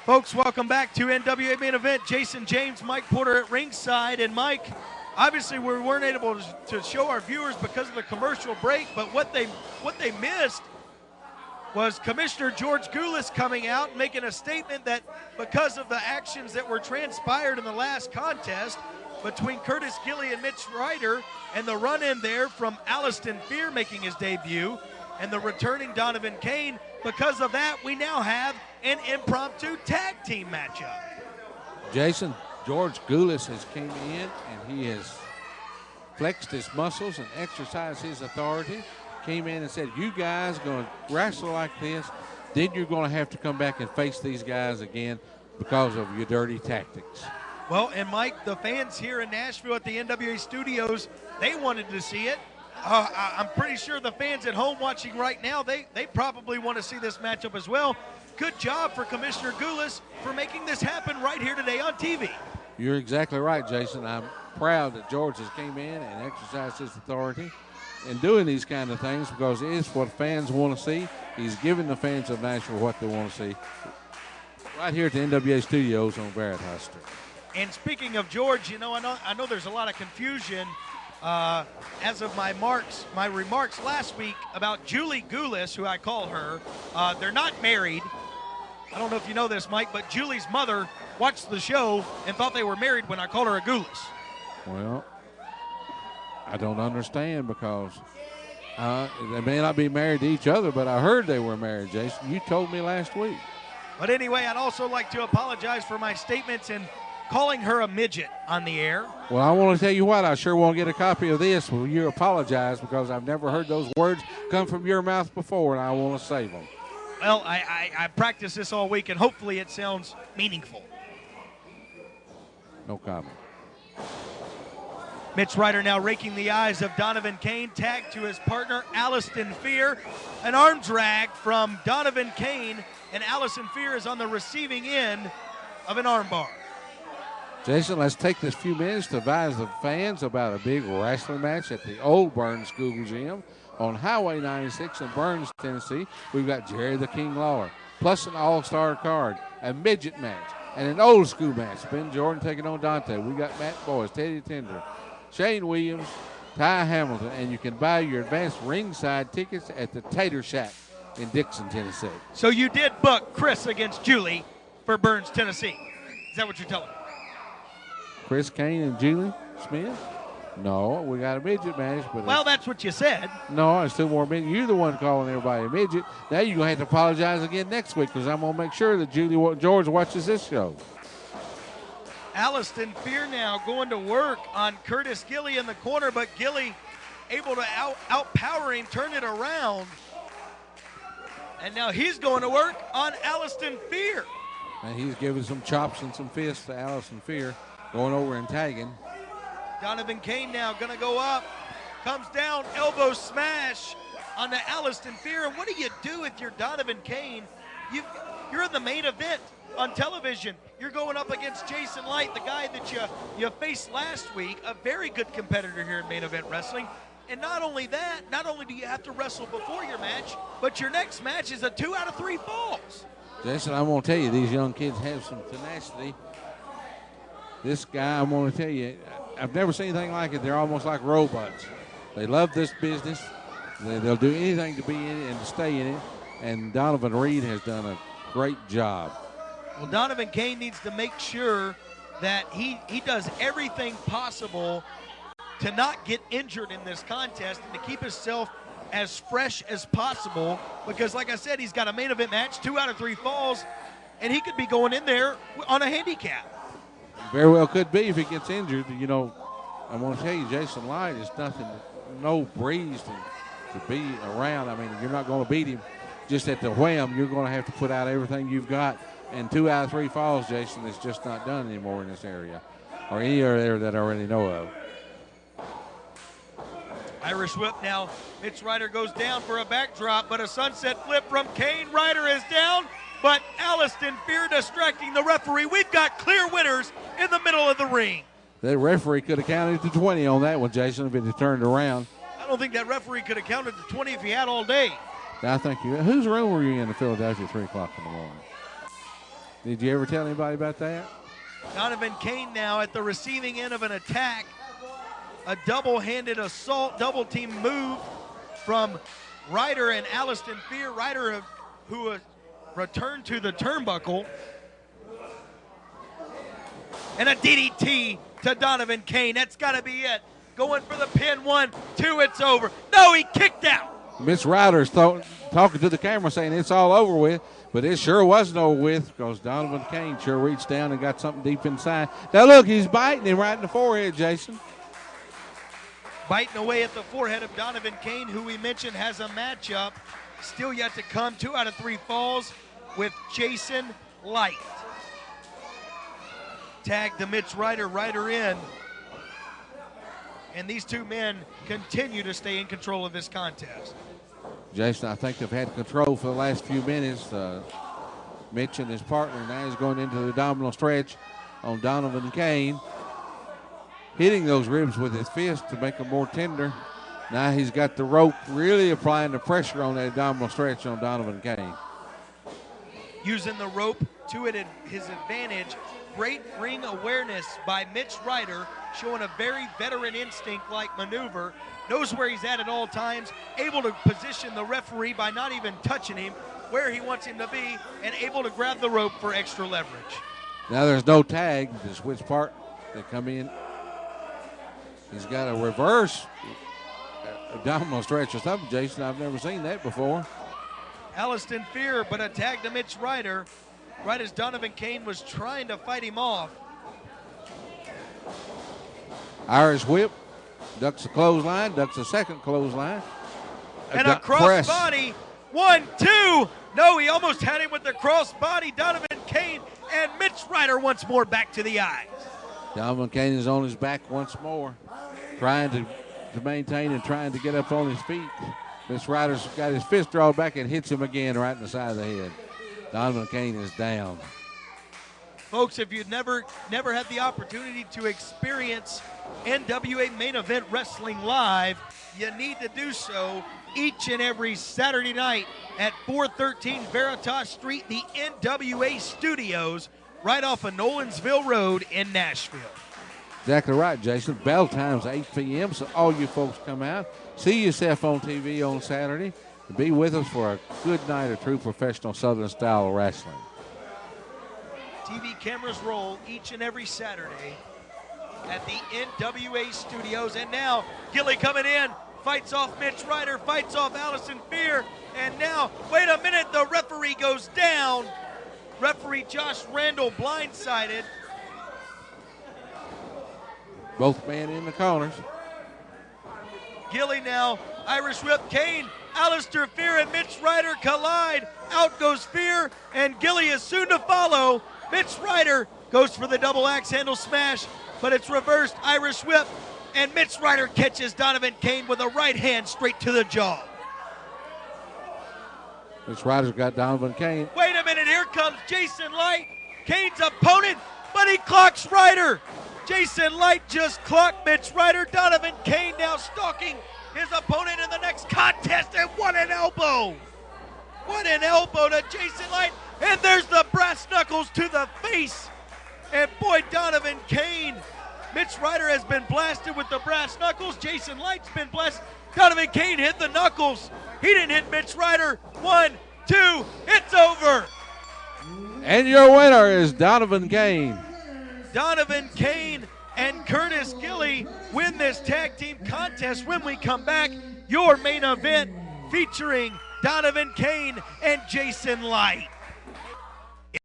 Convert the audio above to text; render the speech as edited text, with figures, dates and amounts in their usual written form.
Folks, welcome back to NWA Main Event. Jason James, Mike Porter at ringside. And Mike, obviously we weren't able to show our viewers because of the commercial break, but what they missed was Commissioner George Goulis coming out and making a statement that because of the actions that were transpired in the last contest between Curtis Gilley and Mitch Ryder, and the run-in there from Aliston Fear making his debut, and the returning Donnavan Kayne, because of that, we now have an impromptu tag team matchup. Jason, George Goulis has came in and he has flexed his muscles and exercised his authority. Came in and said, you guys are going to wrestle like this, then you're going to have to come back and face these guys again because of your dirty tactics. Well, and Mike, the fans here in Nashville at the NWA studios, they wanted to see it. I'm pretty sure the fans at home watching right now, they probably want to see this matchup as well. Good job for Commissioner Goulis for making this happen right here today on TV. You're exactly right, Jason. I'm proud that George has came in and exercised his authority in doing these kind of things because it is what fans want to see. He's giving the fans of Nashville what they want to see right here at the NWA studios on Barrett High Street. And speaking of George, I know there's a lot of confusion as of my remarks last week about Julie Goulis, who I call her. They're not married. I don't know if you know this, Mike, but Julie's mother watched the show and thought they were married when I called her a Goulis. Well, I don't understand because they may not be married to each other, but I heard they were married, Jason. You told me last week. But anyway, I'd also like to apologize for my statements and calling her a midget on the air. Well, I want to tell you what, I sure want to get a copy of this when you apologize because I've never heard those words come from your mouth before, and I want to save them. Well, I practiced this all week, and hopefully it sounds meaningful. No comment. Mitch Ryder now raking the eyes of Donnavan Kayne, tagged to his partner, Aliston Fear. An arm drag from Donnavan Kayne, and Aliston Fear is on the receiving end of an armbar. Jason, let's take this few minutes to advise the fans about a big wrestling match at the old Burns School Gym on Highway 96 in Burns, Tennessee. We've got Jerry the King Lawler, plus an all-star card, a midget match, and an old school match. Ben Jordan taking on Dante. We got Matt Boyce, Teddy Tender, Shane Williams, Ty Hamilton, and you can buy your advanced ringside tickets at the Tater Shack in Dixon, Tennessee. So you did book Chris against Julie for Burns, Tennessee. Is that what you're telling me? Chris Kayne and Julie Smith? No, we got a midget match. But well, that's what you said. No, I still more midget. You're the one calling everybody a midget. Now you're going to have to apologize again next week because I'm going to make sure that George watches this show. Aliston Fear now going to work on Curtis Gilley in the corner, but Gilley able to outpower him, turn it around. And now he's going to work on Aliston Fear. And he's giving some chops and some fists to Aliston Fear, going over and tagging. Donnavan Kayne now going to go up, comes down, elbow smash on the Aliston Fear. And what do you do if you're Donnavan Kayne? You're in the main event on television. You're going up against Jason Light, the guy that you faced last week, a very good competitor here in main event wrestling. And not only that, not only do you have to wrestle before your match, but your next match is a 2 out of 3 falls. Jason, I'm going to tell you, these young kids have some tenacity. This guy, I'm going to tell you, I've never seen anything like it. They're almost like robots. They love this business. They'll do anything to be in it and to stay in it. And Donovan Reed has done a great job. Well, Donnavan Kayne needs to make sure that he does everything possible to not get injured in this contest and to keep himself as fresh as possible because, like I said, he's got a main event match, 2 out of 3 falls, and he could be going in there on a handicap. Very well could be if he gets injured. You know, I want to tell you, Jason Light is nothing, no breeze to be around. I mean, you're not going to beat him just at the wham. You're going to have to put out everything you've got. And 2 out of 3 falls, Jason, is just not done anymore in this area or any area that I already know of. Irish whip now. Mitch Ryder goes down for a backdrop, but a sunset flip from Kayne. Ryder is down, but Aliston Fear distracting the referee. We've got clear winners in the middle of the ring. The referee could have counted to 20 on that one, Jason, if it had turned around. I don't think that referee could have counted to 20 if he had all day. I think you. Whose room were you in Philadelphia at 3 o'clock in the morning? Did you ever tell anybody about that? Donnavan Kayne now at the receiving end of an attack. A double-handed assault, double-team move from Ryder and Aliston Fear. Ryder, who returned to the turnbuckle. And a DDT to Donnavan Kayne. That's got to be it. Going for the pin. 1, 2, it's over. No, he kicked out. Mitch Ryder's talking to the camera saying it's all over with, but it sure wasn't over with because Donnavan Kayne sure reached down and got something deep inside. Now look, he's biting him right in the forehead, Jason. Biting away at the forehead of Donnavan Kayne, who we mentioned has a matchup still yet to come. 2 out of 3 falls with Jason Light. Tag to Mitch Ryder, Ryder in. And these two men continue to stay in control of this contest. Jason, I think they've had control for the last few minutes. Mitch and his partner now is going into the abdominal stretch on Donnavan Kayne, hitting those ribs with his fist to make them more tender. Now he's got the rope really applying the pressure on that abdominal stretch on Donnavan Kayne. Using the rope to his advantage. Great ring awareness by Mitch Ryder, showing a very veteran instinct-like maneuver. Knows where he's at all times, able to position the referee by not even touching him where he wants him to be, and able to grab the rope for extra leverage. Now there's no tag. The switch part, they come in. He's got a reverse abdominal stretch or something, Jason. I've never seen that before. Aliston Fear, but a tag to Mitch Ryder. Right as Donnavan Kayne was trying to fight him off. Irish whip, ducks a clothesline, ducks a second clothesline. And a cross body. 1, 2. No, he almost had him with the cross body. Donnavan Kayne and Mitch Ryder once more back to the eyes. Donnavan Kayne is on his back once more, trying to maintain and trying to get up on his feet. Mitch Ryder's got his fist drawn back and hits him again right in the side of the head. Donnavan Kayne is down. Folks, if you've never had the opportunity to experience NWA Main Event Wrestling live, you need to do so each and every Saturday night at 413 Veritas Street, the NWA Studios, right off of Nolensville Road in Nashville. Exactly right, Jason. Bell time's 8 p.m., so all you folks come out, see yourself on TV on Saturday, and be with us for a good night of true professional Southern-style wrestling. TV cameras roll each and every Saturday at the NWA Studios. And now Gilley coming in, fights off Mitch Ryder, fights off Aliston Fear. And now, wait a minute, the referee goes down. Referee Josh Randall blindsided. Both men in the corners. Gilley now, Irish whip, Kayne, Aliston Fear and Mitch Ryder collide. Out goes Fear, and Gilley is soon to follow. Mitch Ryder goes for the double axe handle smash, but it's reversed. Irish whip, and Mitch Ryder catches Donnavan Kayne with a right hand straight to the jaw. Mitch Ryder's got Donnavan Kayne. Wait a minute, here comes Jason Light, Kayne's opponent, but he clocks Ryder. Jason Light just clocked Mitch Ryder. Donnavan Kayne now stalking his opponent in the next contest, and what an elbow. What an elbow to Jason Light. And there's the brass knuckles to the face. And boy, Donnavan Kayne. Mitch Ryder has been blasted with the brass knuckles. Jason Light's been blasted. Donnavan Kayne hit the knuckles. He didn't hit Mitch Ryder. 1, 2, it's over. And your winner is Donnavan Kayne. Donnavan Kayne and Curtis Gilley win this tag team contest. When we come back, your main event featuring Donnavan Kayne and Jason Light.